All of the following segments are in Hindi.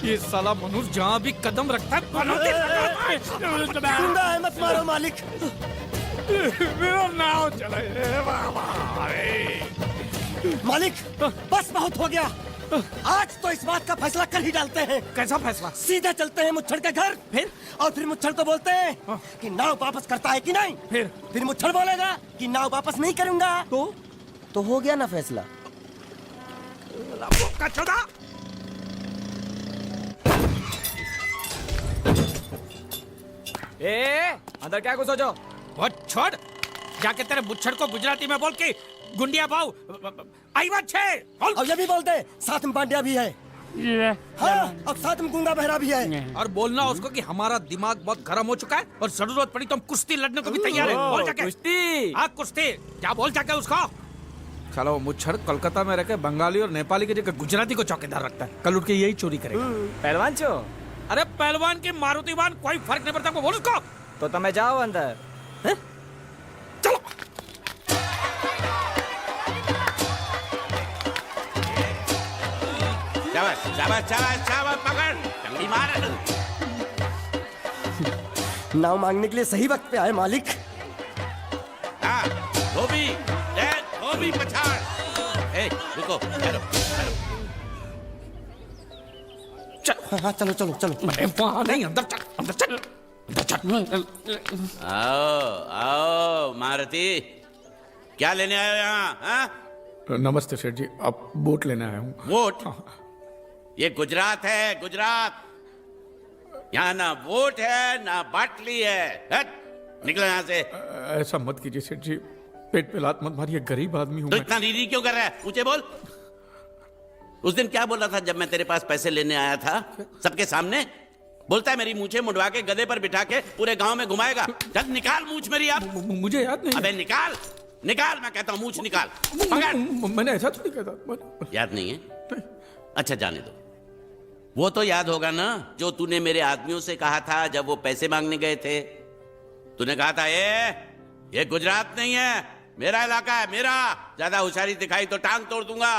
ये साला मनुष्य जहाँ भी कदम रखता है पनौती लगाता है। गुंडा है, मत मारो मालिक। मेरा नाव चला मालिक बस बहुत हो गया। आज तो इस बात का फैसला कर ही डालते हैं। कैसा फैसला? सीधे चलते हैं मुच्छड़ के घर, फिर मुच्छड़ को बोलते हैं कि नाव वापस करता है कि नहीं। फिर मुच्छड़ बोलेगा कि नाव वापस नहीं करूंगा। तो हो गया ना फैसला। अंदर क्या घुसो जो? वो छोड़, जाके तेरे मुच्छड़ को गुजराती में बोल के गुंडिया भाव आई बात छे। और ये भी बोलते हैं साथ में पांड्या भी है। हाँ, और साथ में गूंगा बहरा भी है। और बोलना उसको कि हमारा दिमाग बहुत गर्म हो चुका है और जरूरत पड़ी तो हम कुश्ती लड़ने को भी तैयार है। बोल जाके कुश्ती। हाँ कुश्ती, क्या बोल जाके उसको। चलो वो मुच्छड़ कोलकाता में रहकर बंगाली और नेपाली की जगह गुजराती को चौकीदार रखता है। कल उठ के यही चोरी करेगा। पहलवान छो? अरे पहलवान की मारुति वाहन कोई फर्क नहीं पड़ता। बोल उसको। तो તમે જાઓ અંદર। चलो शाबाश शाबाश शाबाश शाबाश, पकड़ जल्दी मार। नाव मांगने के लिए सही वक्त पे आए मालिक। हाँ धोबी पछाड़। रुको चलो हाँ चलो चलो चलो। वहाँ नहीं, अंदर चल अंदर चल अंदर चल। आओ मारुति, क्या लेने आए हो यहाँ? हाँ? नमस्ते सेठ जी, आप बोट लेने आया हूँ। वोट? ये गुजरात है, गुजरात। यहाँ ना वोट है ना बाटली है। हट, निकलो यहाँ से। ऐसा मत कीजिए सेठ जी, पेट पे लात मत मारिए, गरीब आदमी हूँ तो मैं। इतना रीरी क्यों कर रहा है? ऊंचे बोल। उस दिन क्या बोला था जब मैं तेरे पास पैसे लेने आया था सबके सामने? बोलता है मेरी मूछें मुंडवा के गधे पर बिठा के पूरे गांव में घुमाएगा। चल निकाल मूछ मेरी आप। मुझे याद नहीं। अबे निकाल निकाल, मैं कहता हूँ मूछ निकाल। पकड़। मैंने ऐसा थोड़ी कहा था। याद नहीं है? अच्छा जाने दो। वो तो याद होगा ना जो तूने मेरे आदमियों से कहा था जब वो पैसे मांगने गए थे। तूने कहा था ये गुजरात नहीं है, मेरा इलाका है, मेरा। ज्यादा होशियारी दिखाई तो टांग तोड़ दूंगा।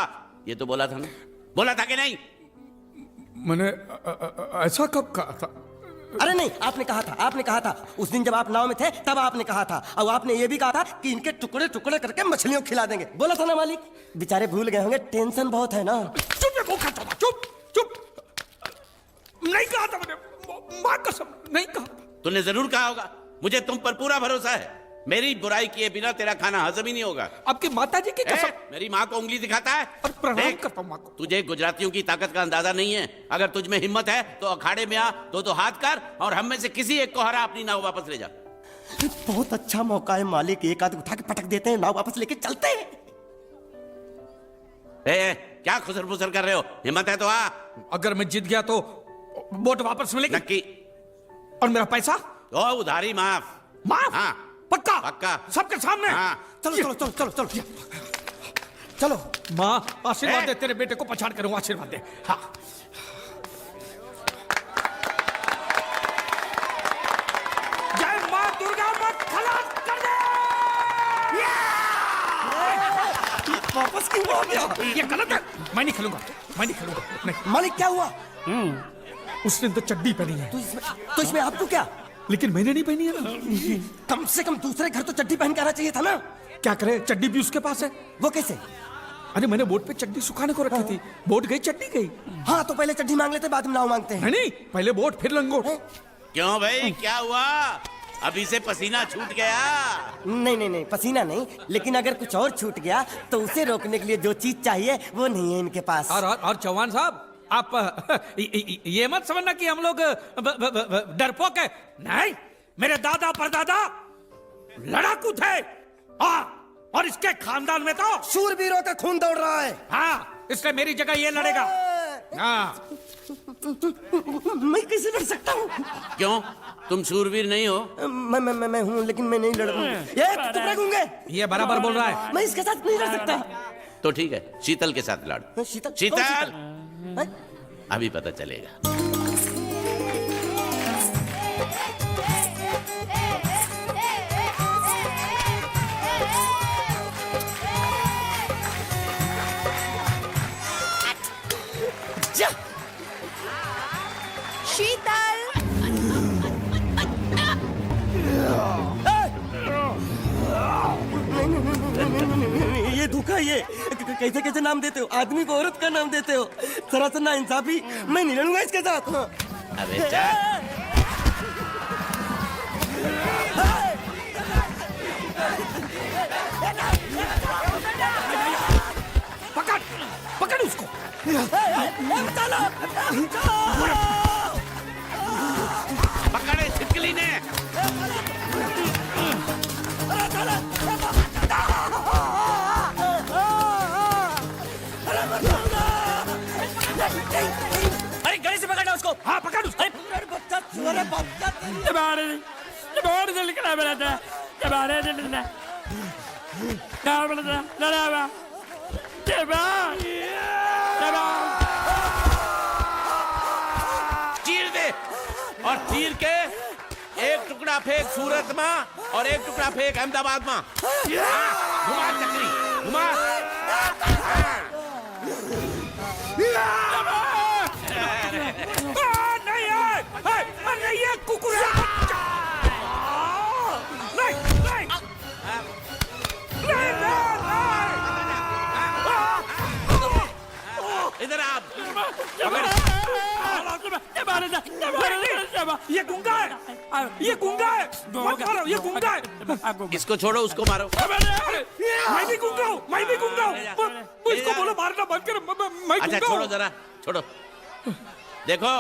ये तो बोला था ना? बोला था कि नहीं? मैंने ऐसा कब कहा था? अरे नहीं, आपने कहा था उस दिन जब आप नाव में थे तब आपने कहा था। और आपने ये भी कहा था कि इनके टुकड़े टुकड़े करके मछलियों खिला देंगे। बोला था ना मालिक? बेचारे भूल गए होंगे, टेंशन बहुत है ना। चुप चुप चुप। नहीं कहा था मैंने, मां कसम नहीं कहा। तूने जरूर कहा होगा। मुझे तुम पर पूरा भरोसा है। मेरी बुराई किए बिना तेरा खाना हजम ही नहीं होगा। आपकी माता जी की कसम। मेरी माँ को उंगली दिखाता है। प्रणाम करता हूँ माँ को। तुझे गुजरातियों की ताकत का अंदाजा नहीं है। अगर तुझ में हिम्मत है तो अखाड़े में आ, तो हाथ कर और हम में से किसी एक को हरा, अपनी नाव वापस ले जा। बहुत अच्छा मौका है मालिक, एक आध उठा के पटक देते हैं, नाव वापस लेके चलते हैं। क्या खुसर फुसर कर रहे हो? हिम्मत है तो आ। अगर मैं जीत गया तो बोट वापस मिलेगी? नक्की। और मेरा पैसा? तो उधारी माफ। माफ? हाँ पक्का? पक्का। सबके सामने? हाँ। चलो चलो चलो चलो चलो चलो। माँ आशीर्वाद दे, तेरे बेटे को पछाड़ करूँ, आशीर्वाद दे। हाँ जय माँ दुर्गा, मत खलास कर दे। वापस क्यों हो गया? ये गलत है, मैं नहीं खेलूंगा नहीं। मालिक क्या हुआ? उसने तो चड्डी पहनी है। तो इसमें आपको क्या? लेकिन मैंने नहीं पहनी है ना। कम से कम दूसरे घर तो चड्डी पहन के आना चाहिए था ना। क्या करे, चड्डी भी उसके पास है। वो कैसे? अरे मैंने बोट पे चड्डी सुखाने को रखी थी, बोट गई चड्डी गई। हाँ तो पहले चड्डी मांग लेते, बाद में नाव मांगते हैं। नहीं, पहले बोट फिर लंगोट। क्यों भाई, क्या हुआ? अभी से पसीना छूट गया? नहीं पसीना नहीं, लेकिन अगर कुछ और छूट गया तो उसे रोकने के लिए जो चीज चाहिए वो नहीं है इनके पास। और चौहान साहब, आप ये मत समझना कि हम लोग डरपोक है। नहीं, मेरे दादा परदादा लड़ाकू थे। और इसके खानदान में तो शूरवीरों का खून दौड़ रहा है। हाँ, इसलिए मेरी जगह ये लड़ेगा। हाँ। मैं कैसे लड़ सकता हूँ? क्यों, तुम शूरवीर नहीं हो? मैं हूँ, लेकिन मैं नहीं लड़ूंगा। ये टुकड़े गूंगे। ये बराबर बोल रहा है। मैं इसके साथ नहीं लड़ सकता। तो ठीक है, शीतल के साथ लड़। शीतल? शीतल अभी पता चलेगा। शीतल नहीं, ये धोखा ये कैसे कैसे नाम देते हो? आदमी को औरत का नाम देते हो, सरासर ना इंसाफी। मैं नहीं लड़ूंगा इसके साथ। अबे जा। पकड़ पकड़ उसको। पकड़े छिपकली ने। अरे गले से पकड़ना उसको। हाँ पकड़ उसको। चीर दे और चीर के एक टुकड़ा फेंक सूरत में और एक टुकड़ा फेंक अहमदाबाद में। घुमा चक्री घुमा। नहीं है कुकुर। इधर आप ये गुंगा है, ये गुंगा है। मत मारो, ये गुंगा है। इसको छोड़ो उसको मारो। मैं भी गुंगा हूँ, मैं भी गुंगा हूँ। इसको बोलो मारना बंद कर। मैं अच्छा गुंगा छोड़ो हूँ। जरा छोड़ो। देखो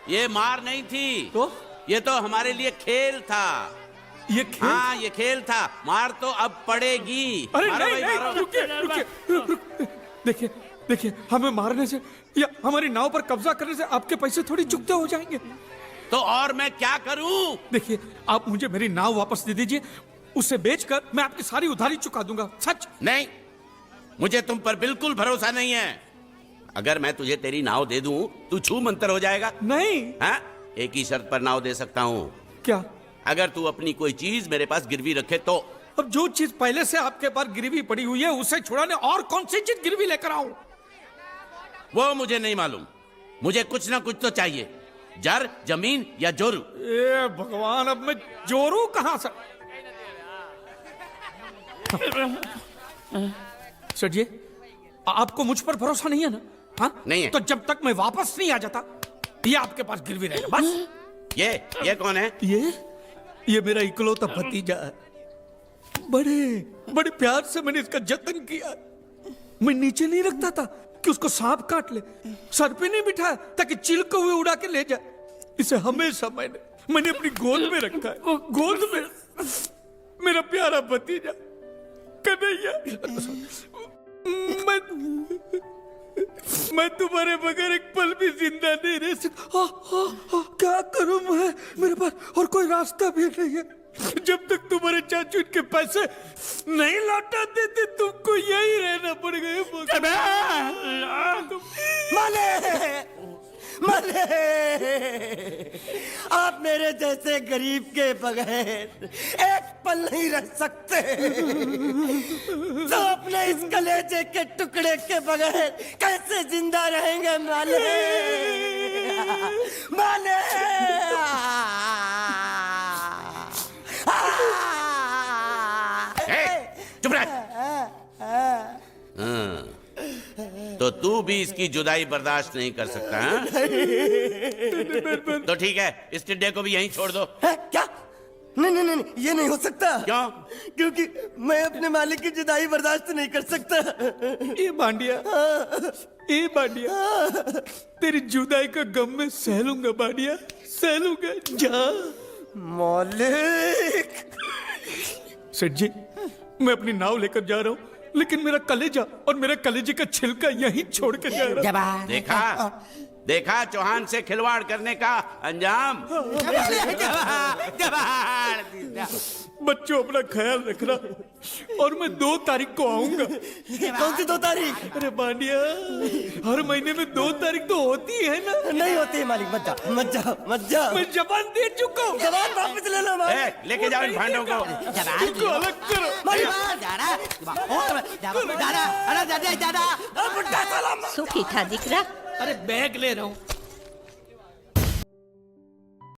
ये मार नहीं थी तो ये तो हमारे लिए खेल था। ये खेल। हाँ ये खेल था। मार तो अब पड़ेगी। अरे मारो नहीं भाई, नहीं मारो। रुकिए रुकिए रुकिए। देखिए देखिए, हमें मारने से या हमारी नाव पर कब्जा करने से आपके पैसे थोड़ी चुकते हो जाएंगे। तो और मैं क्या करूं? देखिए आप मुझे मेरी नाव वापस दे दीजिए, उसे बेचकर मैं आपकी सारी उधारी चुका दूंगा। सच। नहीं मुझे तुम पर बिल्कुल भरोसा नहीं है। अगर मैं तुझे तेरी नाव दे दूं तू छू मंतर हो जाएगा। नहीं। हाँ एक ही शर्त पर नाव दे सकता हूँ। क्या? अगर तू अपनी कोई चीज मेरे पास गिरवी रखे तो। अब जो चीज पहले से आपके पास गिरवी पड़ी हुई है उसे छुड़ाने और कौन सी चीज गिरवी लेकर आऊं? वो मुझे नहीं मालूम। मुझे कुछ ना कुछ तो चाहिए। जर जमीन या जोरू। ए भगवान, अब मैं जोरू कहां से? सर जी आपको मुझ पर भरोसा नहीं है ना? हाँ नहीं है। तो जब तक मैं वापस नहीं आ जाता ये आपके पास गिरवी रहेगा बस। ये कौन है? ये मेरा इकलौता भतीजा है। बड़े बड़े प्यार से मैंने इसका जतन किया। मैं नीचे नहीं रखता था कि उसको सांप काट ले, सर पे नहीं बिठाया ताकि चिल को हुए उड़ा के ले जाए। इसे हमेशा मैंने अपनी गोद में रखा है। गोद में मेरा प्यारा भतीजा कन्हैया। मैं तुम्हारे बगैर एक पल भी जिंदा नहीं रह सकता। क्या करूं मैं? मेरे पास और कोई रास्ता भी नहीं है। जब तक तुम्हारे चाचू इनके पैसे नहीं लौटा देते तुमको यही रहना पड़ेगा। माले आप मेरे जैसे गरीब के बगैर एक पल नहीं रह सकते। तो अपने इस कलेजे के टुकड़े के बगैर कैसे जिंदा रहेंगे माले? माले चुप रह। तो तू भी इसकी जुदाई बर्दाश्त नहीं कर सकता हाँ? तो ठीक है इस टिड्डे को भी यहीं छोड़ दो। क्या? नहीं, ये नहीं हो सकता। क्यों? क्योंकि मैं अपने मालिक की जुदाई बर्दाश्त नहीं कर सकता। ए बांडिया तेरी जुदाई का गम में सह लूंगा बांडिया, सह लूंगा। जा मालिक। सेठ जी मैं अपनी नाव लेकर जा रहा हूँ, लेकिन मेरा कलेजा और मेरे कलेजे का छिलका यहीं छोड़ के जा रहा हूँ। देखा चौहान से खिलवाड़ करने का अंजाम। बच्चों अपना ख्याल रखना और मैं 2 तारीख को आऊंगा। कौन सी 2 तारीख? अरे बांडिया हर महीने में 2 तारीख तो होती है ना? नहीं होती है मालिक। मत जाओ। मैं जबान दे चुका हूँ। जबान वापस ले लो मालिक। लेके जाओ इन भांडों को। इनको अलग करो। सुखी था दिकरा। अरे बैग ले रहा हूँ।